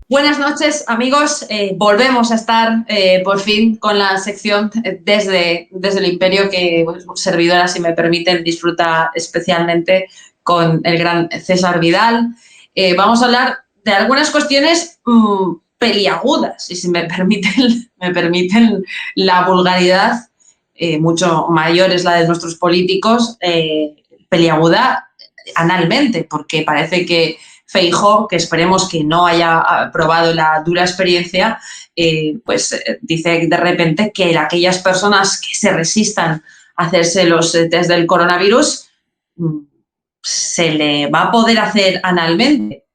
Buenas noches, amigos. Volvemos a estar por fin con la sección desde el Imperio que servidora, si me permiten, disfruta especialmente con el gran César Vidal. Vamos a hablar de algunas cuestiones peliagudas, y si me permiten la vulgaridad, mucho mayor es la de nuestros políticos, peliaguda analmente, porque parece que Feijóo, que esperemos que no haya probado la dura experiencia, dice de repente que aquellas personas que se resistan a hacerse los test del coronavirus se le va a poder hacer analmente.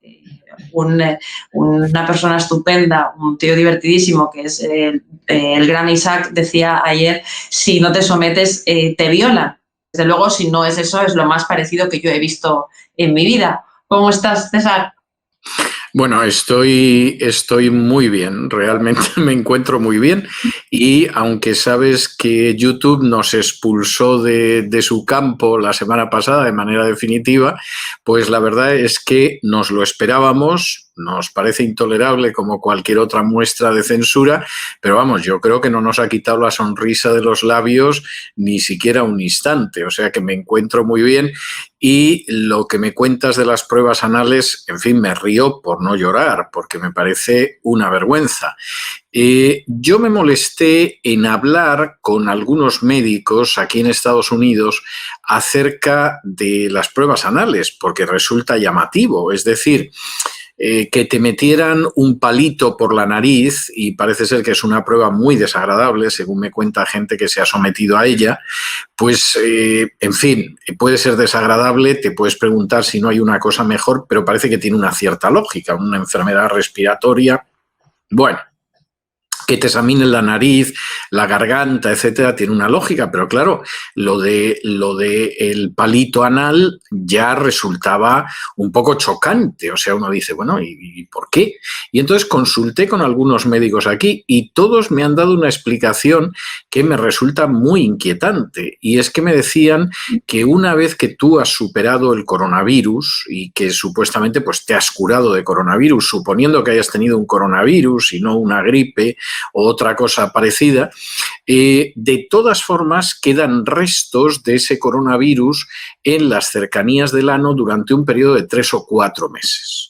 Una persona estupenda, un tío divertidísimo, que es el gran Isaac, decía ayer, si no te sometes, te violan. Desde luego, si no es eso, es lo más parecido que yo he visto en mi vida. ¿Cómo estás, César? Bueno, estoy muy bien, realmente me encuentro muy bien y aunque sabes que YouTube nos expulsó de su campo la semana pasada de manera definitiva, pues la verdad es que nos lo esperábamos, nos parece intolerable como cualquier otra muestra de censura, pero vamos, yo creo que no nos ha quitado la sonrisa de los labios ni siquiera un instante, o sea que me encuentro muy bien. Y lo que me cuentas de las pruebas anales, en fin, me río por no llorar, porque me parece una vergüenza. Yo me molesté en hablar con algunos médicos aquí en Estados Unidos acerca de las pruebas anales, porque resulta llamativo. Es decir, que te metieran un palito por la nariz, y parece ser que es una prueba muy desagradable, según me cuenta gente que se ha sometido a ella, pues, en fin, puede ser desagradable, te puedes preguntar si no hay una cosa mejor, pero parece que tiene una cierta lógica, una enfermedad respiratoria. Bueno, que te examinen la nariz, la garganta, etcétera, tiene una lógica, pero claro, lo de el palito anal ya resultaba un poco chocante. O sea, uno dice, bueno, ¿y por qué? Y entonces consulté con algunos médicos aquí y todos me han dado una explicación que me resulta muy inquietante. Y es que me decían que una vez que tú has superado el coronavirus y que supuestamente pues, te has curado de coronavirus, suponiendo que hayas tenido un coronavirus y no una gripe, o otra cosa parecida, de todas formas quedan restos de ese coronavirus en las cercanías del ano durante un periodo de 3 o 4 meses.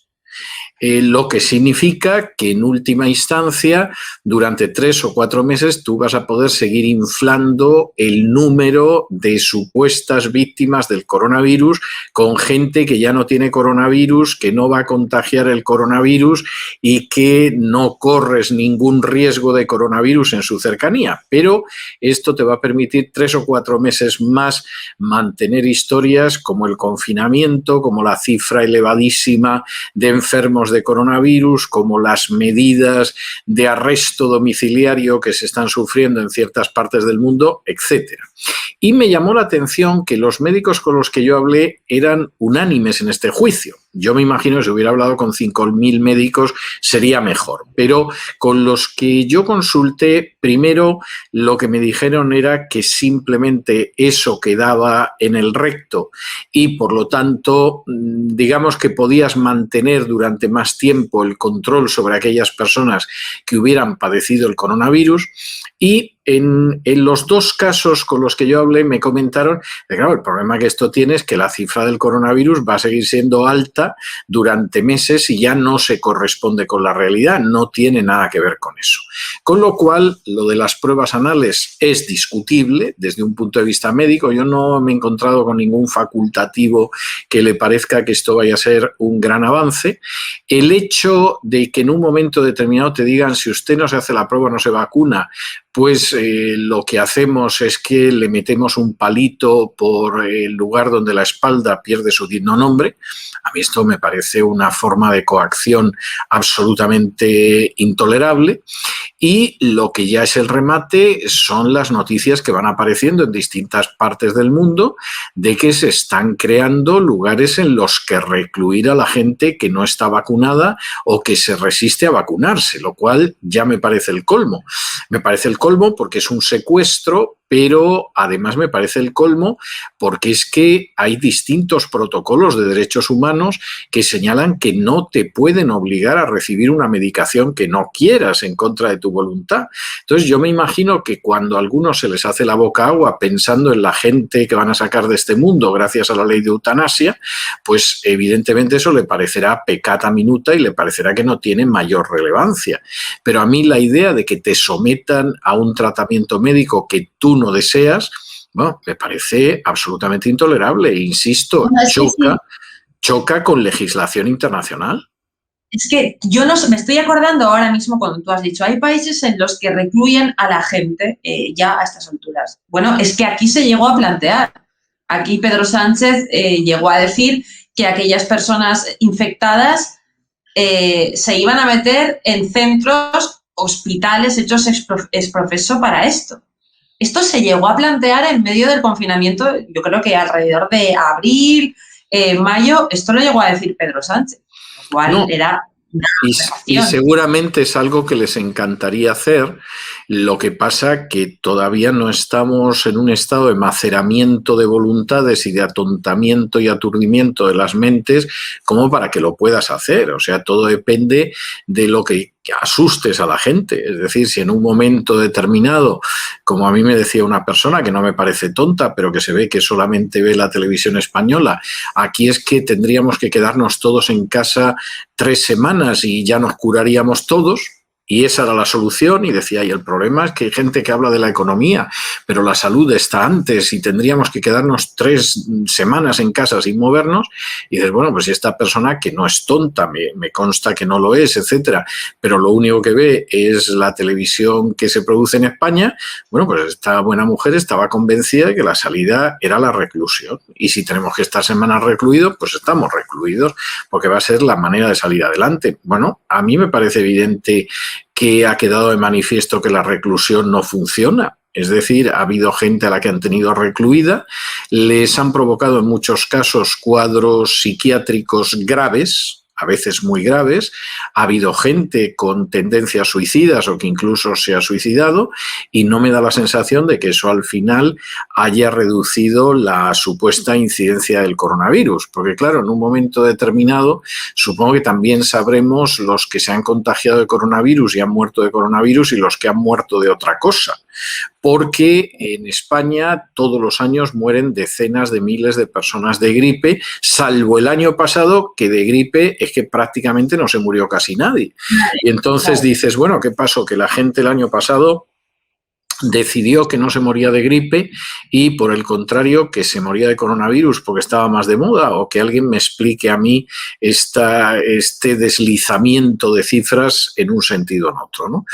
Lo que significa que en última instancia, durante 3 o 4 meses, tú vas a poder seguir inflando el número de supuestas víctimas del coronavirus con gente que ya no tiene coronavirus, que no va a contagiar el coronavirus y que no corres ningún riesgo de coronavirus en su cercanía. Pero esto te va a permitir 3 o 4 meses más mantener historias como el confinamiento, como la cifra elevadísima de enfermos de coronavirus, como las medidas de arresto domiciliario que se están sufriendo en ciertas partes del mundo, etcétera. Y me llamó la atención que los médicos con los que yo hablé eran unánimes en este juicio. Yo me imagino que si hubiera hablado con 5.000 médicos sería mejor, pero con los que yo consulté, primero lo que me dijeron era que simplemente eso quedaba en el recto y por lo tanto digamos que podías mantener durante más tiempo el control sobre aquellas personas que hubieran padecido el coronavirus. Y en los 2 casos con los que yo hablé me comentaron que claro, el problema que esto tiene es que la cifra del coronavirus va a seguir siendo alta durante meses y ya no se corresponde con la realidad, no tiene nada que ver con eso. Con lo cual, lo de las pruebas anales es discutible desde un punto de vista médico. Yo no me he encontrado con ningún facultativo que le parezca que esto vaya a ser un gran avance. El hecho de que en un momento determinado te digan si usted no se hace la prueba no se vacuna, pues lo que hacemos es que le metemos un palito por el lugar donde la espalda pierde su digno nombre. A mí esto me parece una forma de coacción absolutamente intolerable. Y lo que ya es el remate son las noticias que van apareciendo en distintas partes del mundo de que se están creando lugares en los que recluir a la gente que no está vacunada o que se resiste a vacunarse, lo cual ya me parece el colmo. Me parece el colmo porque es un secuestro, pero además me parece el colmo porque es que hay distintos protocolos de derechos humanos que señalan que no te pueden obligar a recibir una medicación que no quieras en contra de tu voluntad. Entonces yo me imagino que cuando a algunos se les hace la boca agua pensando en la gente que van a sacar de este mundo gracias a la ley de eutanasia, pues evidentemente eso le parecerá peccata minuta y le parecerá que no tiene mayor relevancia. Pero a mí la idea de que te sometan a un tratamiento médico que tú no deseas, bueno, me parece absolutamente intolerable e insisto, Bueno, es que sí. choca con legislación internacional. Es que yo no me estoy acordando ahora mismo cuando tú has dicho, hay países en los que recluyen a la gente ya a estas alturas. Bueno, es que aquí se llegó a plantear. Aquí Pedro Sánchez llegó a decir que aquellas personas infectadas se iban a meter en centros, hospitales hechos exprofeso para esto. Esto se llegó a plantear en medio del confinamiento, yo creo que alrededor de abril, mayo, esto lo llegó a decir Pedro Sánchez, lo cual No. era una Y seguramente es algo que les encantaría hacer, lo que pasa que todavía no estamos en un estado de maceramiento de voluntades y de atontamiento y aturdimiento de las mentes como para que lo puedas hacer. O sea, todo depende de lo que asustes a la gente. Es decir, si en un momento determinado, como a mí me decía una persona que no me parece tonta, pero que se ve que solamente ve la televisión española, aquí es que tendríamos que quedarnos todos en casa 3 semanas y ya nos curaríamos todos. Y esa era la solución, y decía, y el problema es que hay gente que habla de la economía, pero la salud está antes y tendríamos que quedarnos 3 semanas en casa sin movernos. Y dices, bueno, pues si esta persona que no es tonta, me consta que no lo es, etcétera, pero lo único que ve es la televisión que se produce en España, bueno, pues esta buena mujer estaba convencida de que la salida era la reclusión. Y si tenemos que estar semanas recluidos, pues estamos recluidos, porque va a ser la manera de salir adelante. Bueno, a mí me parece evidente que ha quedado de manifiesto que la reclusión no funciona. Es decir, ha habido gente a la que han tenido recluida, les han provocado en muchos casos cuadros psiquiátricos graves, a veces muy graves, ha habido gente con tendencias suicidas o que incluso se ha suicidado, y no me da la sensación de que eso al final haya reducido la supuesta incidencia del coronavirus, porque claro, en un momento determinado supongo que también sabremos los que se han contagiado de coronavirus y han muerto de coronavirus y los que han muerto de otra cosa. Porque en España todos los años mueren decenas de miles de personas de gripe, salvo el año pasado, que de gripe es que prácticamente no se murió casi nadie. Y entonces dices, bueno, ¿qué pasó? Que la gente el año pasado decidió que no se moría de gripe y, por el contrario, que se moría de coronavirus porque estaba más de moda, o que alguien me explique a mí este deslizamiento de cifras en un sentido o en otro, ¿no?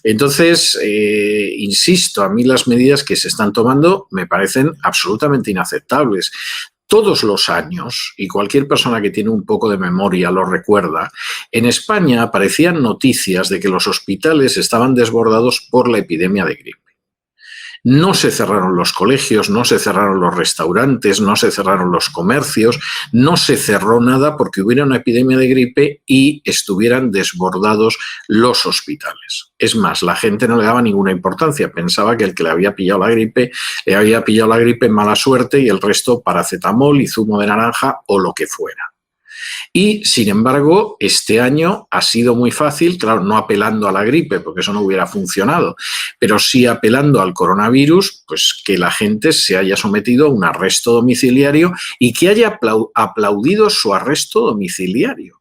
Entonces, insisto, a mí las medidas que se están tomando me parecen absolutamente inaceptables. Todos los años, y cualquier persona que tiene un poco de memoria lo recuerda, en España aparecían noticias de que los hospitales estaban desbordados por la epidemia de gripe. No se cerraron los colegios, no se cerraron los restaurantes, no se cerraron los comercios, no se cerró nada porque hubiera una epidemia de gripe y estuvieran desbordados los hospitales. Es más, la gente no le daba ninguna importancia, pensaba que el que le había pillado la gripe en mala suerte y el resto paracetamol y zumo de naranja o lo que fuera. Y, sin embargo, este año ha sido muy fácil, claro, no apelando a la gripe, porque eso no hubiera funcionado, pero sí apelando al coronavirus, pues que la gente se haya sometido a un arresto domiciliario y que haya aplaudido su arresto domiciliario.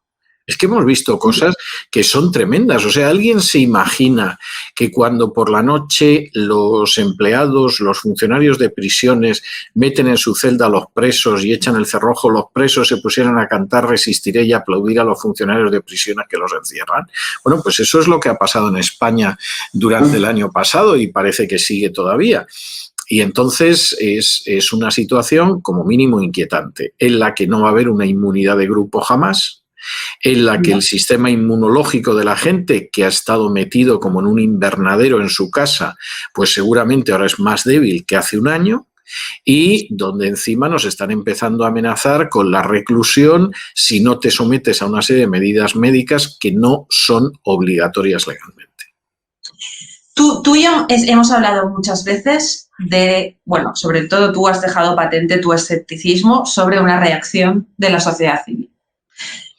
Es que hemos visto cosas que son tremendas. O sea, ¿alguien se imagina que cuando por la noche los empleados, los funcionarios de prisiones meten en su celda a los presos y echan el cerrojo, los presos se pusieran a cantar Resistiré y aplaudir a los funcionarios de prisiones que los encierran? Bueno, pues eso es lo que ha pasado en España durante el año pasado y parece que sigue todavía. Y entonces es una situación como mínimo inquietante, en la que no va a haber una inmunidad de grupo jamás, en la que el sistema inmunológico de la gente que ha estado metido como en un invernadero en su casa, pues seguramente ahora es más débil que hace un año, y donde encima nos están empezando a amenazar con la reclusión si no te sometes a una serie de medidas médicas que no son obligatorias legalmente. Tú y yo hemos hablado muchas veces de, bueno, sobre todo tú has dejado patente tu escepticismo sobre una reacción de la sociedad civil.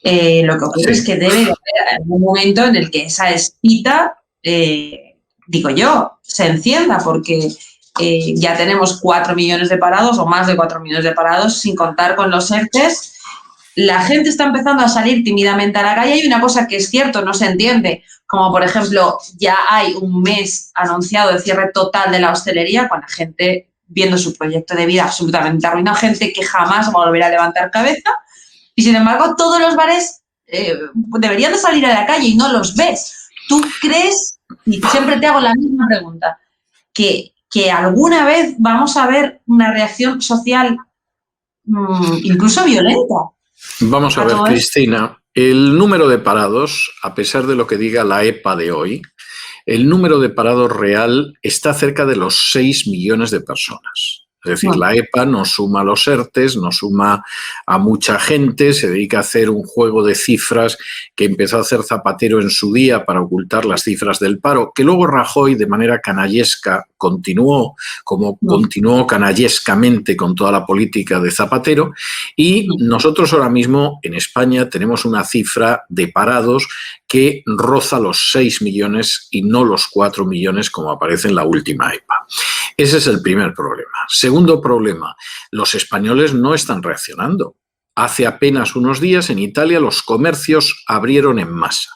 Lo que ocurre es que debe de haber algún momento en el que esa espita, digo yo, se encienda, porque ya tenemos 4 millones de parados o más de 4 millones de parados, sin contar con los ERTEs. La gente está empezando a salir tímidamente a la calle y una cosa que es cierto, no se entiende, como por ejemplo ya hay un mes anunciado de cierre total de la hostelería, con la gente viendo su proyecto de vida absolutamente arruinado, gente que jamás volverá a levantar cabeza, y sin embargo todos los bares deberían de salir a la calle y no los ves. ¿Tú crees, y siempre te hago la misma pregunta, que alguna vez vamos a ver una reacción social incluso violenta? Vamos a ver, Cristina, el número de parados, a pesar de lo que diga la EPA de hoy, el número de parados real está cerca de los 6 millones de personas. Es decir, la EPA nos suma los ERTEs, nos suma a mucha gente, se dedica a hacer un juego de cifras que empezó a hacer Zapatero en su día para ocultar las cifras del paro, que luego Rajoy de manera canallesca continuó, como continuó canallescamente con toda la política de Zapatero, y nosotros ahora mismo en España tenemos una cifra de parados que roza los 6 millones y no los 4 millones como aparece en la última EPA. Ese es el primer problema. Segundo problema, los españoles no están reaccionando. Hace apenas unos días en Italia los comercios abrieron en masa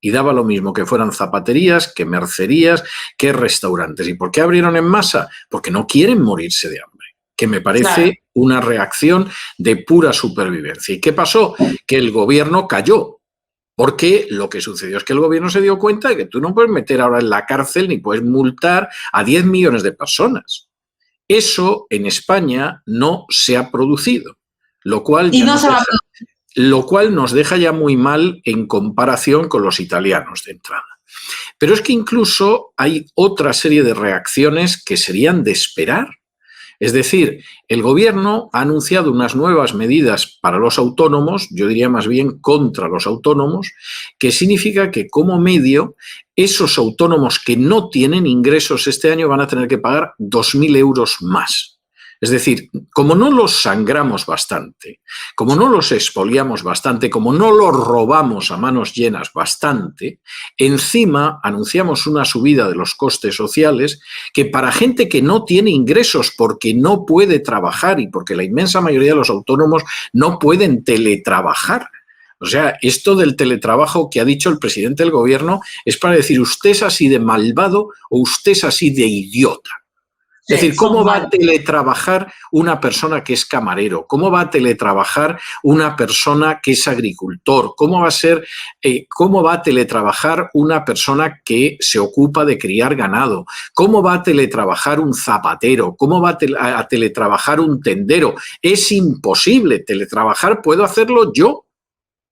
y daba lo mismo que fueran zapaterías, que mercerías, que restaurantes. ¿Y por qué abrieron en masa? Porque no quieren morirse de hambre, que me parece una reacción de pura supervivencia. ¿Y qué pasó? Que el gobierno cayó. Porque lo que sucedió es que el gobierno se dio cuenta de que tú no puedes meter ahora en la cárcel ni puedes multar a 10 millones de personas. Eso en España no se ha producido, lo cual, lo cual nos deja ya muy mal en comparación con los italianos de entrada. Pero es que incluso hay otra serie de reacciones que serían de esperar. Es decir, el gobierno ha anunciado unas nuevas medidas para los autónomos, yo diría más bien contra los autónomos, que significa que como medio esos autónomos que no tienen ingresos este año van a tener que pagar 2.000 euros más. Es decir, como no los sangramos bastante, como no los expoliamos bastante, como no los robamos a manos llenas bastante, encima anunciamos una subida de los costes sociales que para gente que no tiene ingresos porque no puede trabajar y porque la inmensa mayoría de los autónomos no pueden teletrabajar. O sea, esto del teletrabajo que ha dicho el presidente del gobierno es para decir usted es así de malvado o usted es así de idiota. Es decir, ¿cómo va a teletrabajar una persona que es camarero? ¿Cómo va a teletrabajar una persona que es agricultor? ¿Cómo va a teletrabajar una persona que se ocupa de criar ganado? ¿Cómo va a teletrabajar un zapatero? ¿Cómo va a teletrabajar un tendero? Es imposible. Teletrabajar puedo hacerlo yo.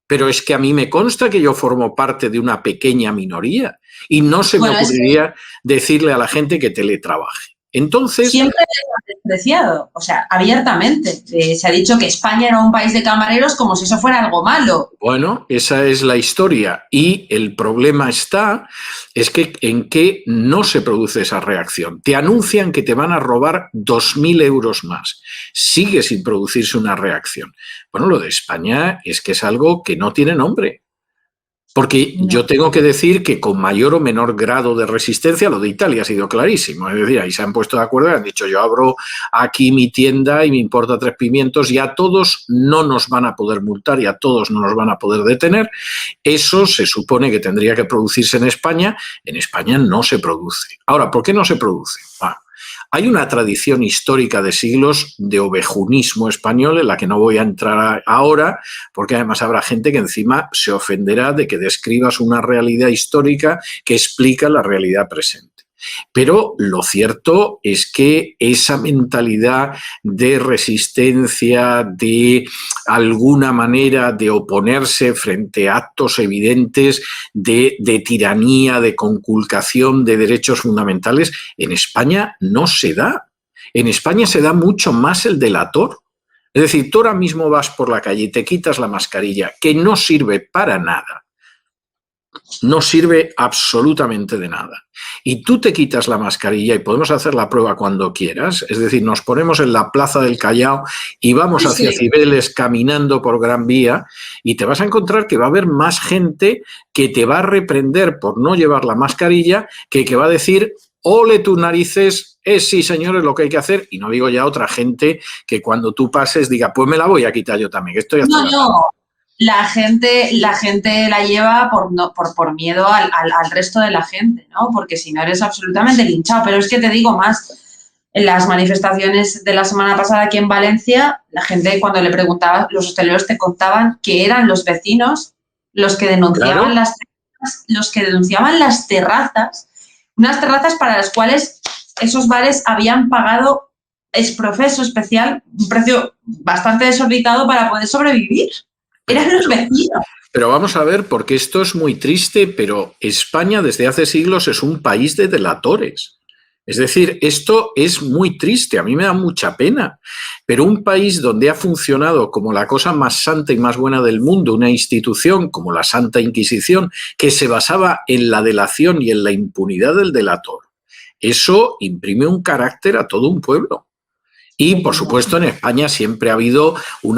Pero es que a mí me consta que yo formo parte de una pequeña minoría y no se me ocurriría decirle a la gente que teletrabaje. Entonces, siempre es despreciado, o sea, abiertamente. Se ha dicho que España era un país de camareros como si eso fuera algo malo. Bueno, esa es la historia y el problema es que en que no se produce esa reacción. Te anuncian que te van a robar 2.000 euros más. Sigue sin producirse una reacción. Bueno, lo de España es que es algo que no tiene nombre. Porque yo tengo que decir que con mayor o menor grado de resistencia, lo de Italia ha sido clarísimo. Es decir, ahí se han puesto de acuerdo y han dicho, yo abro aquí mi tienda y me importa 3 pimientos y a todos no nos van a poder multar y a todos no nos van a poder detener. Eso se supone que tendría que producirse en España. En España no se produce. Ahora, ¿por qué no se produce? Hay una tradición histórica de siglos de ovejunismo español en la que no voy a entrar ahora, porque además habrá gente que encima se ofenderá de que describas una realidad histórica que explica la realidad presente. Pero lo cierto es que esa mentalidad de resistencia, de alguna manera de oponerse frente a actos evidentes de tiranía, de conculcación de derechos fundamentales, en España no se da. En España se da mucho más el delator. Es decir, tú ahora mismo vas por la calle y te quitas la mascarilla, que no sirve para nada. no sirve absolutamente de nada. Y tú te quitas la mascarilla y podemos hacer la prueba cuando quieras, es decir, nos ponemos en la Plaza del Callao y vamos hacia Cibeles caminando por Gran Vía y te vas a encontrar que va a haber más gente que te va a reprender por no llevar la mascarilla que va a decir, ole tus narices, sí señores lo que hay que hacer, y no digo ya otra gente que cuando tú pases diga, pues me la voy a quitar yo también, que estoy hasta no. La gente la lleva por miedo al resto de la gente, ¿no? Porque si no eres absolutamente linchado. Pero es que te digo más, en las manifestaciones de la semana pasada aquí en Valencia, la gente cuando le preguntaba, los hosteleros te contaban que eran los vecinos los que denunciaban las terrazas, unas terrazas para las cuales esos bares habían pagado exprofeso especial, un precio bastante desorbitado para poder sobrevivir. Eran los vecinos. Pero vamos a ver, porque esto es muy triste, pero España desde hace siglos es un país de delatores. Es decir, esto es muy triste, a mí me da mucha pena, pero un país donde ha funcionado como la cosa más santa y más buena del mundo, una institución como la Santa Inquisición, que se basaba en la delación y en la impunidad del delator, eso imprime un carácter a todo un pueblo. Y, por supuesto, en España siempre ha habido un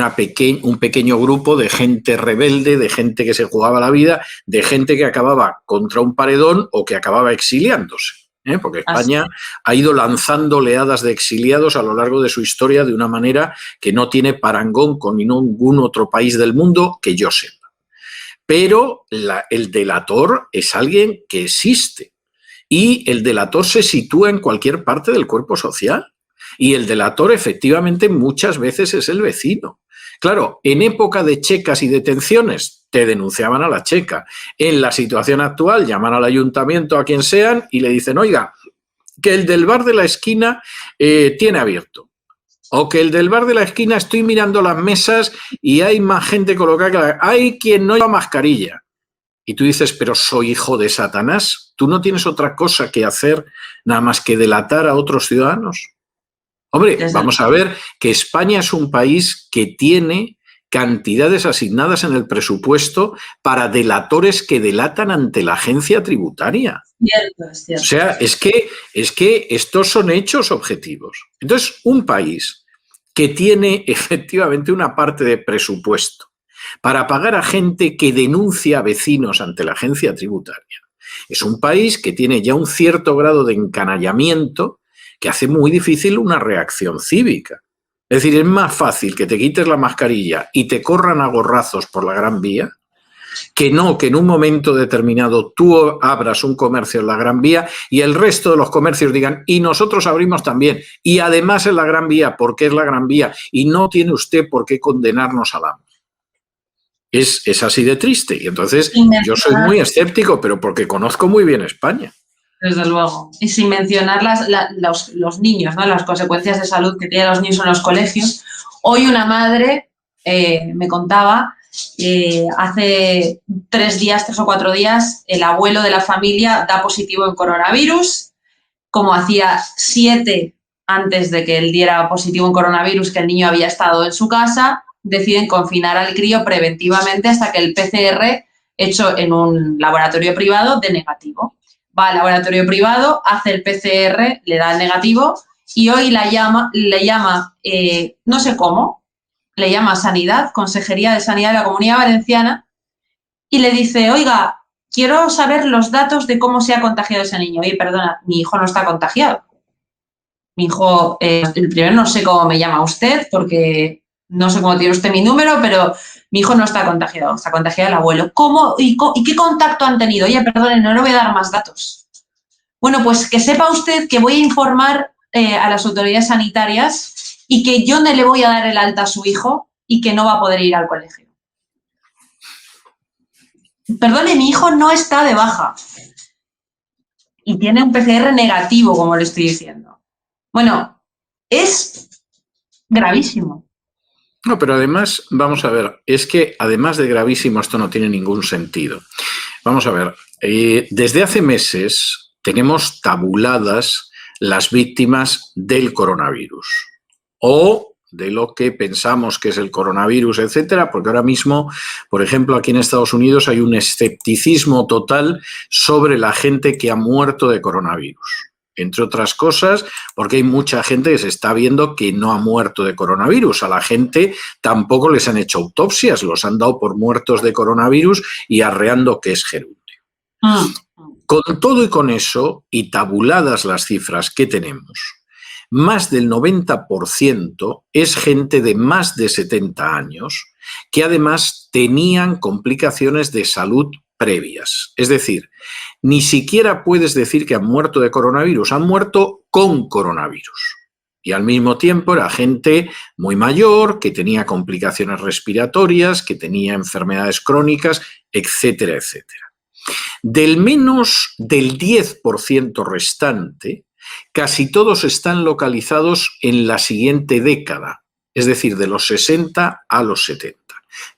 pequeño grupo de gente rebelde, de gente que se jugaba la vida, de gente que acababa contra un paredón o que acababa exiliándose. Porque España ha ido lanzando oleadas de exiliados a lo largo de su historia de una manera que no tiene parangón con ningún otro país del mundo que yo sepa. Pero el delator es alguien que existe y el delator se sitúa en cualquier parte del cuerpo social. Y el delator efectivamente muchas veces es el vecino. Claro, en época de checas y detenciones te denunciaban a la checa. En la situación actual llaman al ayuntamiento, a quien sean, y le dicen, oiga, que el del bar de la esquina tiene abierto. O que el del bar de la esquina estoy mirando las mesas y hay más gente colocada. Hay quien no lleva mascarilla. Y tú dices, pero soy hijo de Satanás. ¿Tú no tienes otra cosa que hacer nada más que delatar a otros ciudadanos? Hombre, vamos a ver que España es un país que tiene cantidades asignadas en el presupuesto para delatores que delatan ante la agencia tributaria. Es cierto. O sea, es que estos son hechos objetivos. Entonces, un país que tiene efectivamente una parte de presupuesto para pagar a gente que denuncia a vecinos ante la agencia tributaria, es un país que tiene ya un cierto grado de encanallamiento que hace muy difícil una reacción cívica. Es decir, es más fácil que te quites la mascarilla y te corran a gorrazos por la Gran Vía que no que en un momento determinado tú abras un comercio en la Gran Vía y el resto de los comercios digan, y nosotros abrimos también, y además en la Gran Vía, porque es la Gran Vía, y no tiene usted por qué condenarnos al amo. Es así de triste. Y entonces yo soy muy escéptico, pero porque conozco muy bien España. Desde luego. Y sin mencionar los niños, ¿no? Las consecuencias de salud que tienen los niños en los colegios. Hoy una madre me contaba, hace 3 o 4 días, el abuelo de la familia da positivo en coronavirus. Como hacía 7 antes de que él diera positivo en coronavirus, que el niño había estado en su casa, deciden confinar al crío preventivamente hasta que el PCR hecho en un laboratorio privado dé negativo. Va al laboratorio privado, hace el PCR, le da el negativo y hoy le llama, no sé cómo, le llama Sanidad, Consejería de Sanidad de la Comunidad Valenciana, y le dice, oiga, quiero saber los datos de cómo se ha contagiado ese niño. Oye, perdona, mi hijo no está contagiado. Mi hijo, el primero no sé cómo me llama usted, porque no sé cómo tiene usted mi número, pero mi hijo no está contagiado el abuelo. ¿Cómo y qué contacto han tenido? Oye, perdone, no le voy a dar más datos. Bueno, pues que sepa usted que voy a informar a las autoridades sanitarias y que yo no le voy a dar el alta a su hijo y que no va a poder ir al colegio. Perdone, mi hijo no está de baja y tiene un PCR negativo, como le estoy diciendo. Bueno, es gravísimo. No, pero además, vamos a ver, es que además de gravísimo esto no tiene ningún sentido. Vamos a ver, desde hace meses tenemos tabuladas las víctimas del coronavirus o de lo que pensamos que es el coronavirus, etcétera, porque ahora mismo, por ejemplo, aquí en Estados Unidos hay un escepticismo total sobre la gente que ha muerto de coronavirus. Entre otras cosas, porque hay mucha gente que se está viendo que no ha muerto de coronavirus. A la gente tampoco les han hecho autopsias, los han dado por muertos de coronavirus y arreando que es gerundio. Con todo y con eso, y tabuladas las cifras que tenemos, más del 90% es gente de más de 70 años que además tenían complicaciones de salud previas. Es decir, ni siquiera puedes decir que han muerto de coronavirus, han muerto con coronavirus. Y al mismo tiempo era gente muy mayor, que tenía complicaciones respiratorias, que tenía enfermedades crónicas, etcétera, etcétera. Del menos del 10% restante, casi todos están localizados en la siguiente década, es decir, de los 60 a los 70.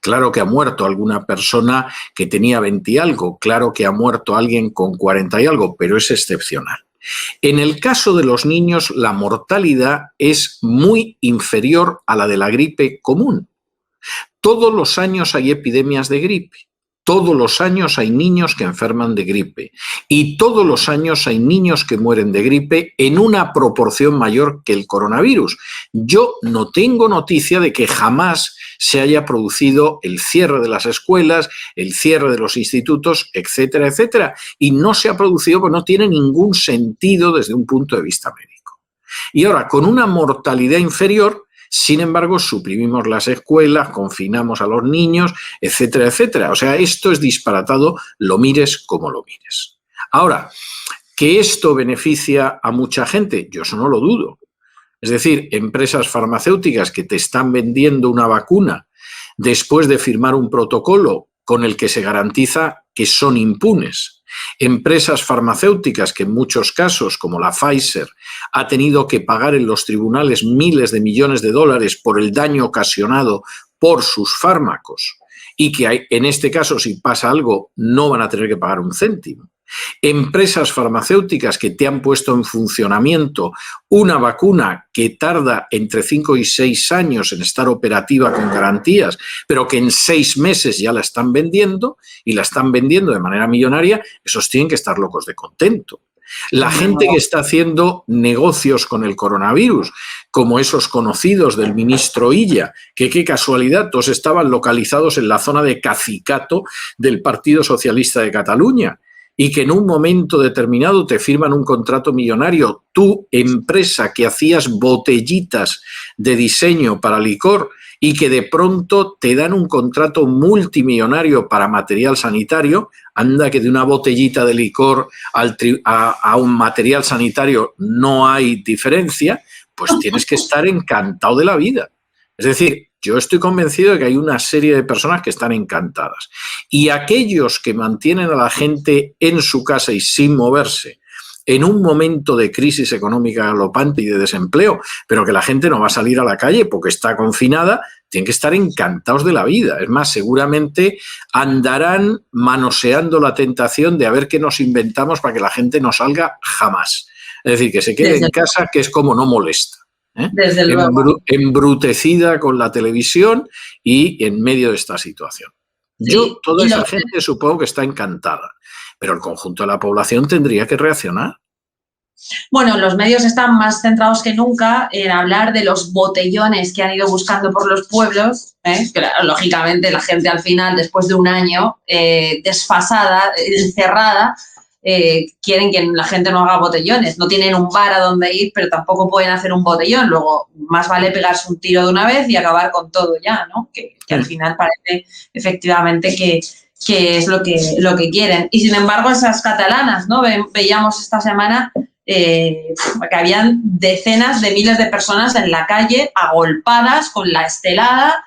Claro que ha muerto alguna persona que tenía 20 y algo, claro que ha muerto alguien con 40 y algo, pero es excepcional. En el caso de los niños, la mortalidad es muy inferior a la de la gripe común. Todos los años hay epidemias de gripe. Todos los años hay niños que enferman de gripe y todos los años hay niños que mueren de gripe en una proporción mayor que el coronavirus. Yo no tengo noticia de que jamás se haya producido el cierre de las escuelas, el cierre de los institutos, etcétera, etcétera. Y no se ha producido porque no tiene ningún sentido desde un punto de vista médico. Y ahora, con una mortalidad inferior, sin embargo, suprimimos las escuelas, confinamos a los niños, etcétera, etcétera. O sea, esto es disparatado, lo mires como lo mires. Ahora, ¿que esto beneficia a mucha gente? Yo eso no lo dudo. Es decir, empresas farmacéuticas que te están vendiendo una vacuna después de firmar un protocolo con el que se garantiza que son impunes. Empresas farmacéuticas que en muchos casos, como la Pfizer, ha tenido que pagar en los tribunales miles de millones de dólares por el daño ocasionado por sus fármacos y que en este caso, si pasa algo, no van a tener que pagar un céntimo. Empresas farmacéuticas que te han puesto en funcionamiento una vacuna que tarda entre 5 y 6 años en estar operativa con garantías, pero que en 6 meses ya la están vendiendo y la están vendiendo de manera millonaria, esos tienen que estar locos de contento. La gente que está haciendo negocios con el coronavirus, como esos conocidos del ministro Illa, que qué casualidad, todos estaban localizados en la zona de cacicato del Partido Socialista de Cataluña, y que en un momento determinado te firman un contrato millonario, tu empresa que hacías botellitas de diseño para licor y que de pronto te dan un contrato multimillonario para material sanitario, anda que de una botellita de licor a un material sanitario no hay diferencia, pues tienes que estar encantado de la vida. Es decir, yo estoy convencido de que hay una serie de personas que están encantadas. Y aquellos que mantienen a la gente en su casa y sin moverse en un momento de crisis económica galopante y de desempleo, pero que la gente no va a salir a la calle porque está confinada, tienen que estar encantados de la vida. Es más, seguramente andarán manoseando la tentación de a ver qué nos inventamos para que la gente no salga jamás. Es decir, que se quede en casa, que es como no molesta. Desde luego. Embrutecida con la televisión y en medio de esta situación. Sí, toda esa gente supongo que está encantada, pero el conjunto de la población tendría que reaccionar. Bueno, los medios están más centrados que nunca en hablar de los botellones que han ido buscando por los pueblos, que lógicamente la gente al final, después de un año desfasada, encerrada, quieren que la gente no haga botellones, no tienen un bar a donde ir, pero tampoco pueden hacer un botellón. Luego, más vale pegarse un tiro de una vez y acabar con todo ya, ¿no? Que al final parece efectivamente que es lo que quieren. Y sin embargo, esas catalanas, ¿no? Veíamos esta semana que habían decenas de miles de personas en la calle agolpadas con la estelada.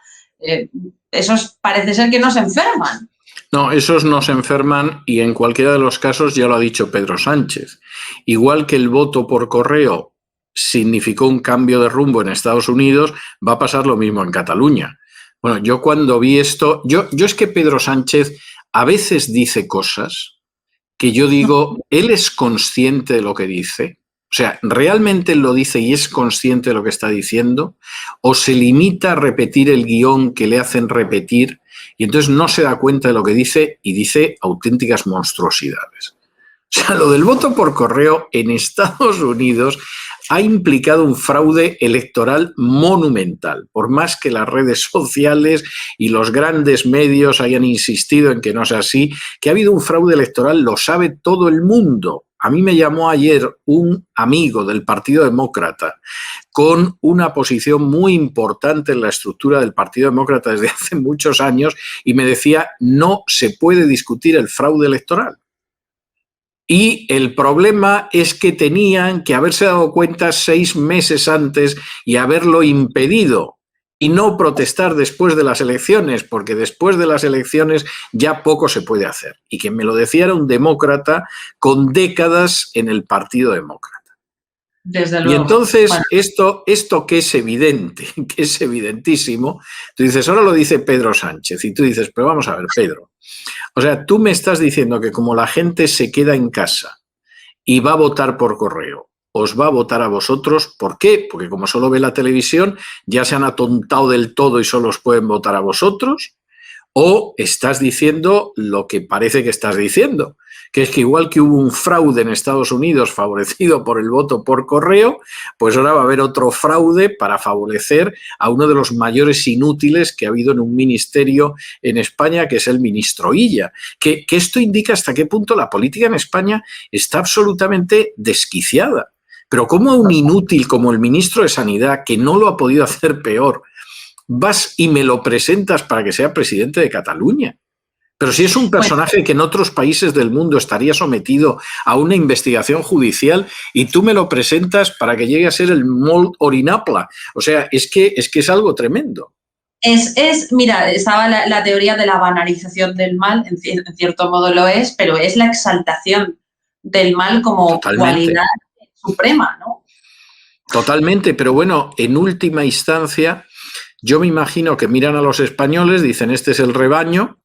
Esos parece ser que no se enferman. No, esos no se enferman y en cualquiera de los casos ya lo ha dicho Pedro Sánchez. Igual que el voto por correo significó un cambio de rumbo en Estados Unidos, va a pasar lo mismo en Cataluña. Bueno, yo cuando vi esto, yo es que Pedro Sánchez a veces dice cosas que yo digo, él es consciente de lo que dice. O sea, ¿realmente lo dice y es consciente de lo que está diciendo? ¿O se limita a repetir el guión que le hacen repetir y entonces no se da cuenta de lo que dice y dice auténticas monstruosidades? O sea, lo del voto por correo en Estados Unidos ha implicado un fraude electoral monumental, por más que las redes sociales y los grandes medios hayan insistido en que no sea así, que ha habido un fraude electoral lo sabe todo el mundo. A mí me llamó ayer un amigo del Partido Demócrata con una posición muy importante en la estructura del Partido Demócrata desde hace muchos años y me decía, no se puede discutir el fraude electoral. Y el problema es que tenían que haberse dado cuenta 6 meses antes y haberlo impedido y no protestar después de las elecciones, porque después de las elecciones ya poco se puede hacer. Y quien me lo decía era un demócrata con décadas en el Partido Demócrata. Desde luego. Y entonces esto que es evidente, que es evidentísimo, tú dices, ahora lo dice Pedro Sánchez, y tú dices, pero vamos a ver, Pedro, o sea, tú me estás diciendo que como la gente se queda en casa y va a votar por correo, os va a votar a vosotros, ¿por qué? Porque como solo ve la televisión, ya se han atontado del todo y solo os pueden votar a vosotros, o estás diciendo lo que parece que estás diciendo, que es que igual que hubo un fraude en Estados Unidos favorecido por el voto por correo, pues ahora va a haber otro fraude para favorecer a uno de los mayores inútiles que ha habido en un ministerio en España, que es el ministro Illa. Que esto indica hasta qué punto la política en España está absolutamente desquiciada. Pero ¿cómo un inútil como el ministro de Sanidad, que no lo ha podido hacer peor, vas y me lo presentas para que sea presidente de Cataluña? Pero si es un personaje que en otros países del mundo estaría sometido a una investigación judicial y tú me lo presentas para que llegue a ser el molt orinapla. O sea, es que es algo tremendo. Mira, estaba la teoría de la banalización del mal, en cierto modo lo es, pero es la exaltación del mal como Totalmente. Cualidad suprema, ¿no? Totalmente, pero bueno, en última instancia, yo me imagino que miran a los españoles, dicen, este es el rebaño,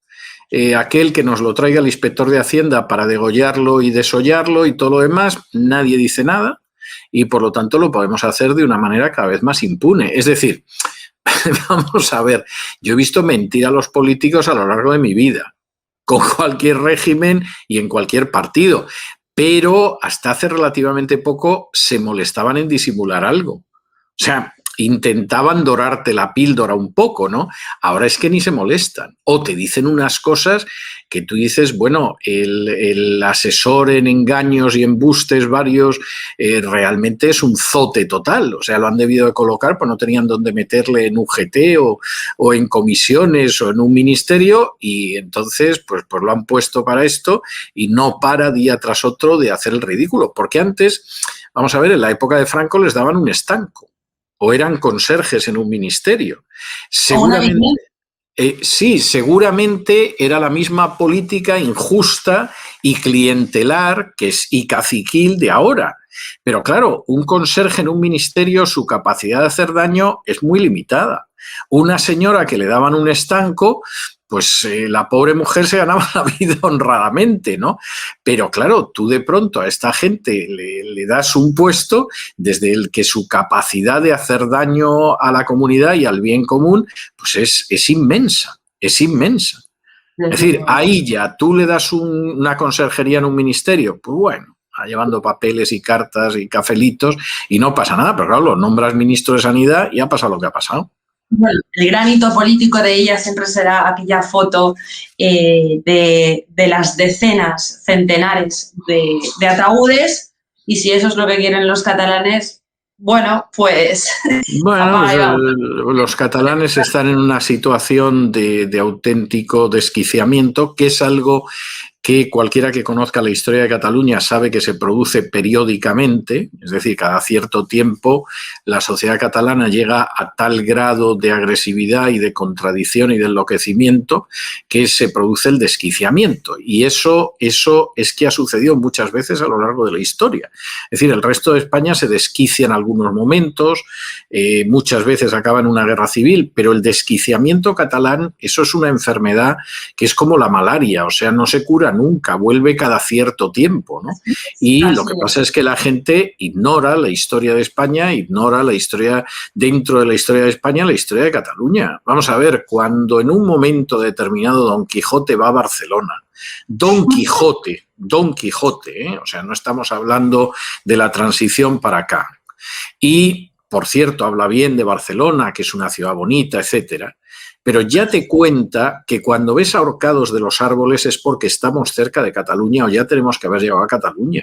aquel que nos lo traiga el inspector de Hacienda para degollarlo y desollarlo y todo lo demás, nadie dice nada y por lo tanto lo podemos hacer de una manera cada vez más impune. Es decir, vamos a ver, yo he visto mentir a los políticos a lo largo de mi vida, con cualquier régimen y en cualquier partido, pero hasta hace relativamente poco se molestaban en disimular algo. O sea, intentaban dorarte la píldora un poco, ¿no? Ahora es que ni se molestan. O te dicen unas cosas que tú dices, bueno, el asesor en engaños y embustes varios realmente es un zote total. O sea, lo han debido de colocar, pues no tenían dónde meterle en UGT o en comisiones o en un ministerio y entonces pues lo han puesto para esto y no para día tras otro de hacer el ridículo. Porque antes, vamos a ver, en la época de Franco les daban un estanco o eran conserjes en un ministerio. Seguramente, sí, seguramente era la misma política injusta y clientelar y caciquil de ahora. Pero claro, un conserje en un ministerio, su capacidad de hacer daño es muy limitada. Una señora que le daban un estanco, pues la pobre mujer se ganaba la vida honradamente, ¿no? Pero claro, tú de pronto a esta gente le das un puesto desde el que su capacidad de hacer daño a la comunidad y al bien común, pues es inmensa, es inmensa. Es decir, ahí ya tú le das una conserjería en un ministerio, pues bueno, llevando papeles y cartas y cafelitos y no pasa nada, pero claro, lo nombras ministro de Sanidad y ha pasado lo que ha pasado. Bueno, el gran hito político de ella siempre será aquella foto de las decenas, centenares de ataúdes y si eso es lo que quieren los catalanes, bueno, pues... Bueno, los catalanes están en una situación de auténtico desquiciamiento, que es algo que cualquiera que conozca la historia de Cataluña sabe que se produce periódicamente, es decir, cada cierto tiempo la sociedad catalana llega a tal grado de agresividad y de contradicción y de enloquecimiento que se produce el desquiciamiento. Y eso es que ha sucedido muchas veces a lo largo de la historia. Es decir, el resto de España se desquicia en algunos momentos, muchas veces acaba en una guerra civil, pero el desquiciamiento catalán, eso es una enfermedad que es como la malaria, o sea, no se cura nunca, vuelve cada cierto tiempo, ¿no? Y lo que pasa es que la gente ignora la historia de España, ignora la historia, dentro de la historia de España, la historia de Cataluña. Vamos a ver, cuando en un momento determinado Don Quijote va a Barcelona, Don Quijote, o sea, no estamos hablando de la transición para acá. Y, por cierto, habla bien de Barcelona, que es una ciudad bonita, etcétera. Pero ya te cuenta que cuando ves ahorcados de los árboles es porque estamos cerca de Cataluña o ya tenemos que haber llegado a Cataluña.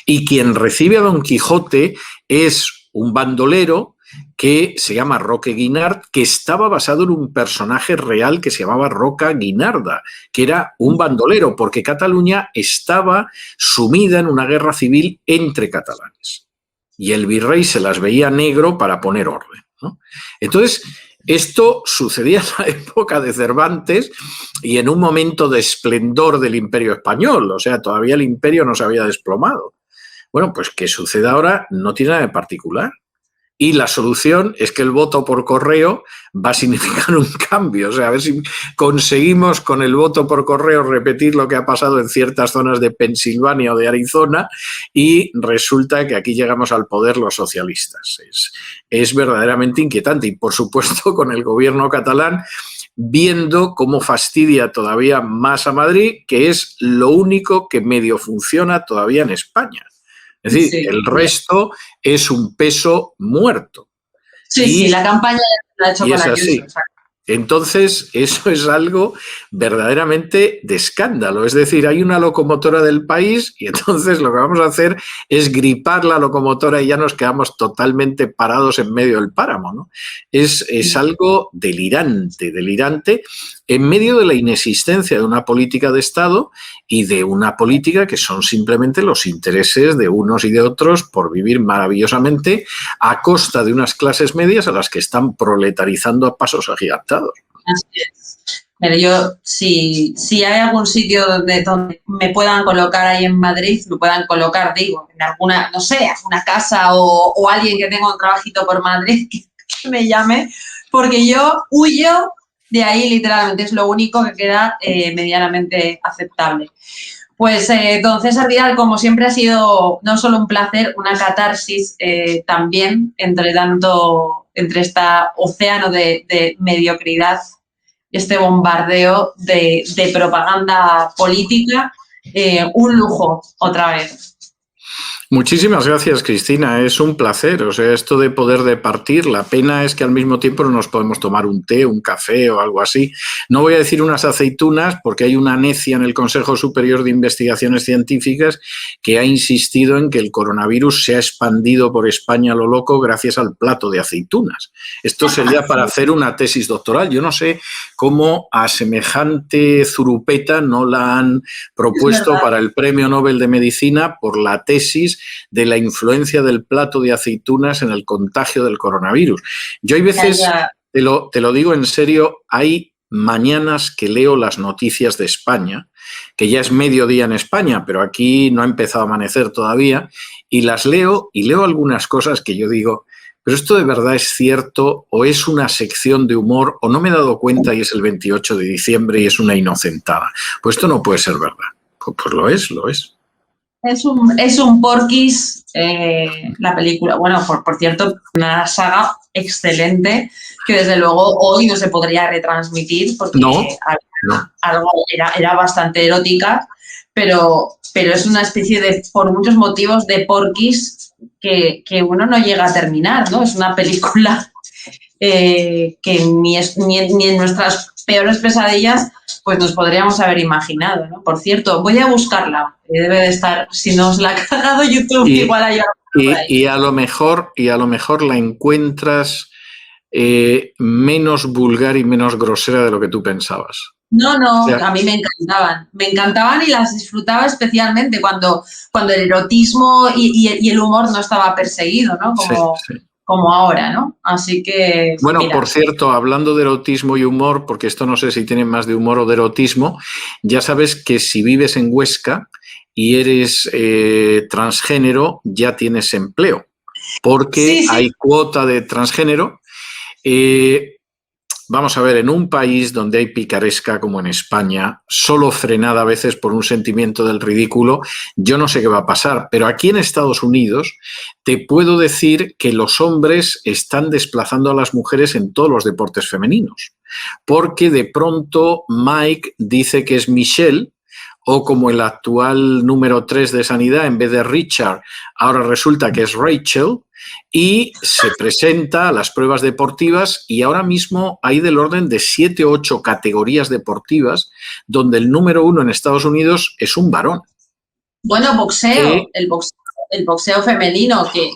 Y quien recibe a Don Quijote es un bandolero que se llama Roque Guinart, que estaba basado en un personaje real que se llamaba Roca Guinarda, que era un bandolero, porque Cataluña estaba sumida en una guerra civil entre catalanes. Y el virrey se las veía negro para poner orden, ¿no? Entonces, esto sucedía en la época de Cervantes y en un momento de esplendor del Imperio español, o sea, todavía el imperio no se había desplomado. Bueno, pues que suceda ahora no tiene nada de particular. Y la solución es que el voto por correo va a significar un cambio. O sea, a ver si conseguimos con el voto por correo repetir lo que ha pasado en ciertas zonas de Pensilvania o de Arizona y resulta que aquí llegamos al poder los socialistas. Es verdaderamente inquietante. Y, por supuesto, con el gobierno catalán viendo cómo fastidia todavía más a Madrid, que es lo único que medio funciona todavía en España. Es decir, sí, el resto es un peso muerto. Sí, la campaña la ha hecho con Ayuso. Entonces, eso es algo verdaderamente de escándalo. Es decir, hay una locomotora del país y entonces lo que vamos a hacer es gripar la locomotora y ya nos quedamos totalmente parados en medio del páramo, ¿no? Es algo delirante en medio de la inexistencia de una política de Estado y de una política que son simplemente los intereses de unos y de otros por vivir maravillosamente a costa de unas clases medias a las que están proletarizando a pasos agigantados. Así es. Pero yo, si hay algún sitio donde me puedan colocar ahí en Madrid, me puedan colocar, digo, en alguna, no sé, alguna casa o alguien que tenga un trabajito por Madrid que me llame, porque yo huyo de ahí literalmente, es lo único que queda medianamente aceptable. Pues don César Vidal, como siempre, ha sido no solo un placer, una catarsis también entre este océano de mediocridad, este bombardeo de propaganda política, un lujo otra vez. Muchísimas gracias, Cristina. Es un placer. O sea, esto de poder departir, la pena es que al mismo tiempo no nos podemos tomar un té, un café o algo así. No voy a decir unas aceitunas porque hay una necia en el Consejo Superior de Investigaciones Científicas que ha insistido en que el coronavirus se ha expandido por España a lo loco gracias al plato de aceitunas. Esto sería para hacer una tesis doctoral. Yo no sé cómo a semejante zurupeta no la han propuesto para el Premio Nobel de Medicina por la tesis de la influencia del plato de aceitunas en el contagio del coronavirus. Yo hay veces, te lo digo en serio, hay mañanas que leo las noticias de España, que ya es mediodía en España, pero aquí no ha empezado a amanecer todavía, y las leo y leo algunas cosas que yo digo, pero esto de verdad es cierto o es una sección de humor o no me he dado cuenta y es el 28 de diciembre y es una inocentada. Pues esto no puede ser verdad. Pues lo es. Es un Porky's, la película. Bueno, por cierto, una saga excelente que desde luego hoy no se podría retransmitir porque algo era bastante erótica, pero es una especie de, por muchos motivos, de Porky's que uno no llega a terminar, ¿no? Es una película que ni en nuestras peores pesadillas pues nos podríamos haber imaginado, ¿no? Por cierto, voy a buscarla, debe de estar, si no os la ha cargado YouTube, igual hay y a lo mejor la encuentras menos vulgar y menos grosera de lo que tú pensabas. No, o sea, a mí me encantaban y las disfrutaba especialmente cuando el erotismo y el humor no estaba perseguido, ¿no? Como ahora, ¿no? Así que... Bueno, mira. Por cierto, hablando de erotismo y humor, porque esto no sé si tiene más de humor o de erotismo, ya sabes que si vives en Huesca y eres transgénero, ya tienes empleo, porque hay cuota de transgénero. vamos a ver, en un país donde hay picaresca como en España, solo frenada a veces por un sentimiento del ridículo, yo no sé qué va a pasar, pero aquí en Estados Unidos te puedo decir que los hombres están desplazando a las mujeres en todos los deportes femeninos, porque de pronto Mike dice que es Michelle, o como el actual número 3 de Sanidad, en vez de Richard, ahora resulta que es Rachel, y se presenta a las pruebas deportivas y ahora mismo hay del orden de 7 o 8 categorías deportivas donde el número 1 en Estados Unidos es un varón. Bueno, boxeo, el boxeo femenino, que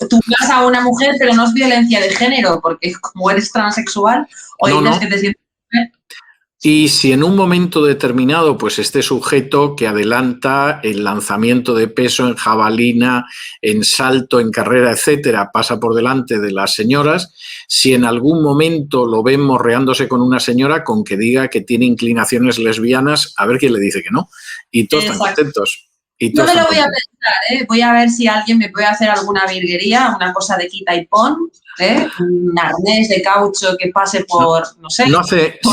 tú vas a una mujer, pero no es violencia de género, porque como eres transexual o dices que te sientes mujer. Y si en un momento determinado, pues este sujeto que adelanta el lanzamiento de peso en jabalina, en salto, en carrera, etcétera, pasa por delante de las señoras, si en algún momento lo ven morreándose con una señora, con que diga que tiene inclinaciones lesbianas, a ver quién le dice que no. Y todos están contentos. Yo me lo voy a pensar, voy a ver si alguien me puede hacer alguna virguería, una cosa de quita y pon, un arnés de caucho que pase por, no sé.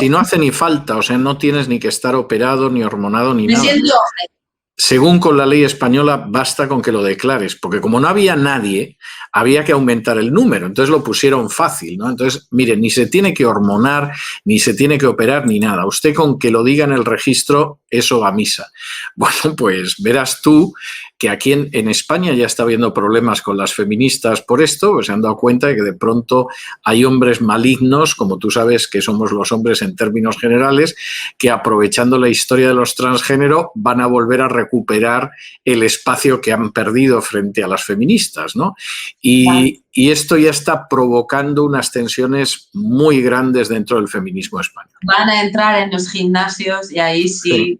Si no hace ni falta, o sea, no tienes ni que estar operado, ni hormonado, ni nada. Me siento hombre. Según con la ley española, basta con que lo declares, porque como no había nadie, había que aumentar el número, entonces lo pusieron fácil, ¿no? Entonces, mire, ni se tiene que hormonar, ni se tiene que operar, ni nada. Usted con que lo diga en el registro, eso va a misa. Bueno, pues verás tú que aquí en España ya está habiendo problemas con las feministas por esto, pues se han dado cuenta de que de pronto hay hombres malignos, como tú sabes que somos los hombres en términos generales, que aprovechando la historia de los transgénero van a volver a recuperar el espacio que han perdido frente a las feministas, ¿no? Y esto ya está provocando unas tensiones muy grandes dentro del feminismo español. Van a entrar en los gimnasios y ahí sí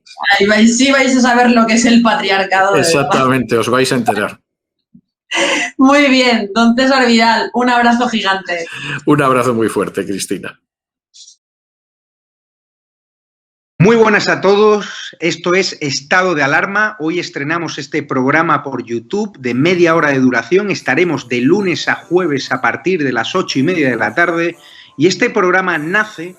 vais a saber lo que es el patriarcado. Exactamente, os vais a enterar. Muy bien, don César Vidal, un abrazo gigante. Un abrazo muy fuerte, Cristina. Muy buenas a todos, esto es Estado de Alarma. Hoy estrenamos este programa por YouTube de media hora de duración. Estaremos de lunes a jueves a partir de las 8:30 de la tarde. Y este programa nace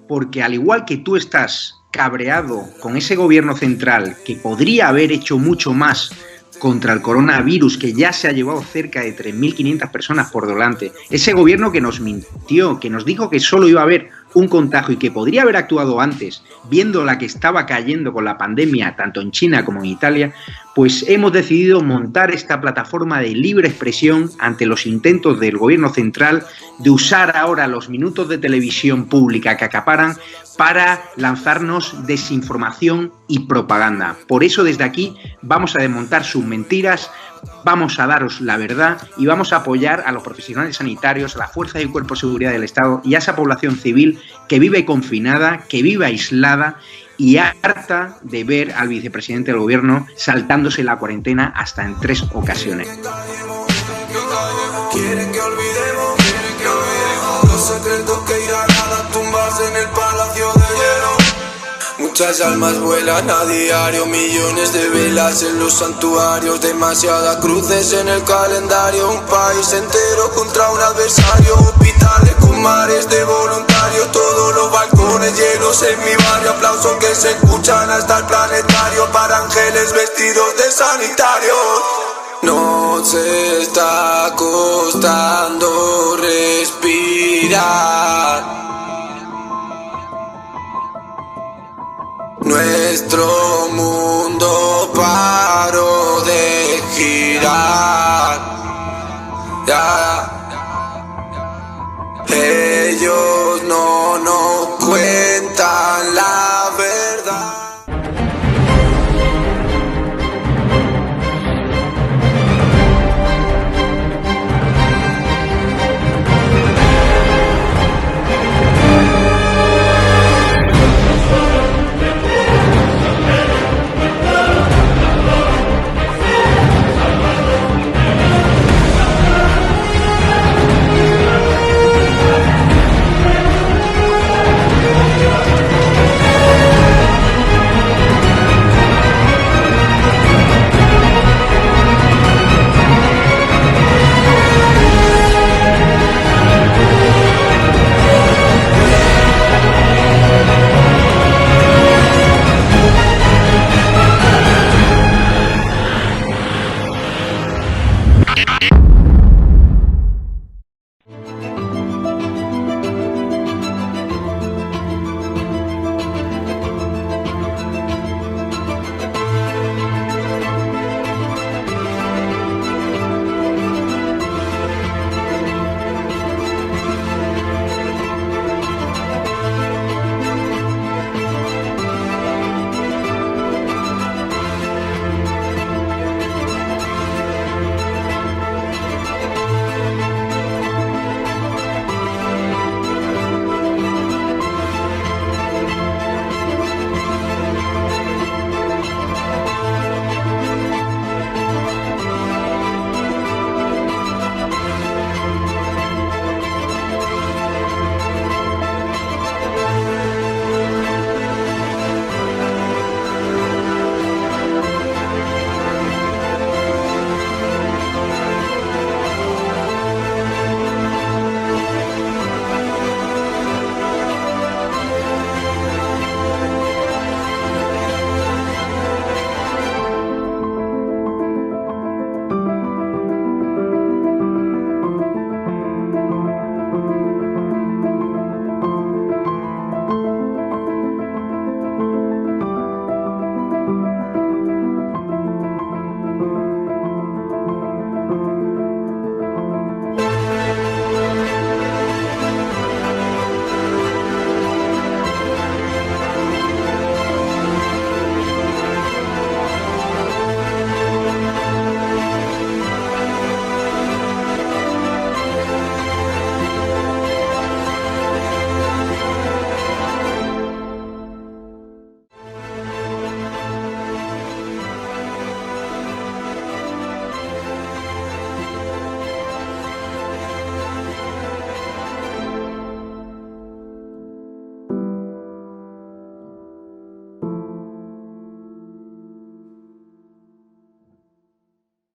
porque, al igual que tú estás cabreado con ese gobierno central que podría haber hecho mucho más contra el coronavirus, que ya se ha llevado cerca de 3.500 personas por delante, ese gobierno que nos mintió, que nos dijo que solo iba a haber un contagio y que podría haber actuado antes, viendo la que estaba cayendo con la pandemia tanto en China como en Italia, pues hemos decidido montar esta plataforma de libre expresión ante los intentos del gobierno central de usar ahora los minutos de televisión pública que acaparan para lanzarnos desinformación y propaganda. Por eso desde aquí vamos a desmontar sus mentiras, vamos a daros la verdad y vamos a apoyar a los profesionales sanitarios, a la fuerza y el cuerpo de seguridad del Estado y a esa población civil que vive confinada, que vive aislada y harta de ver al vicepresidente del gobierno saltándose la cuarentena hasta en 3 ocasiones. Quieren que olvidemos los secretos que irán a tumbarse en el palacio de hielo. Muchas almas vuelan a diario, millones de velas en los santuarios, demasiadas cruces en el calendario, un país entero contra un adversario, hospitales con mares de voluntarios, todos los balcones llenos en mi barrio, aplausos que se escuchan hasta el planetario, para ángeles vestidos de sanitarios. Nos está costando respirar. Nuestro mundo paró de girar. Ya.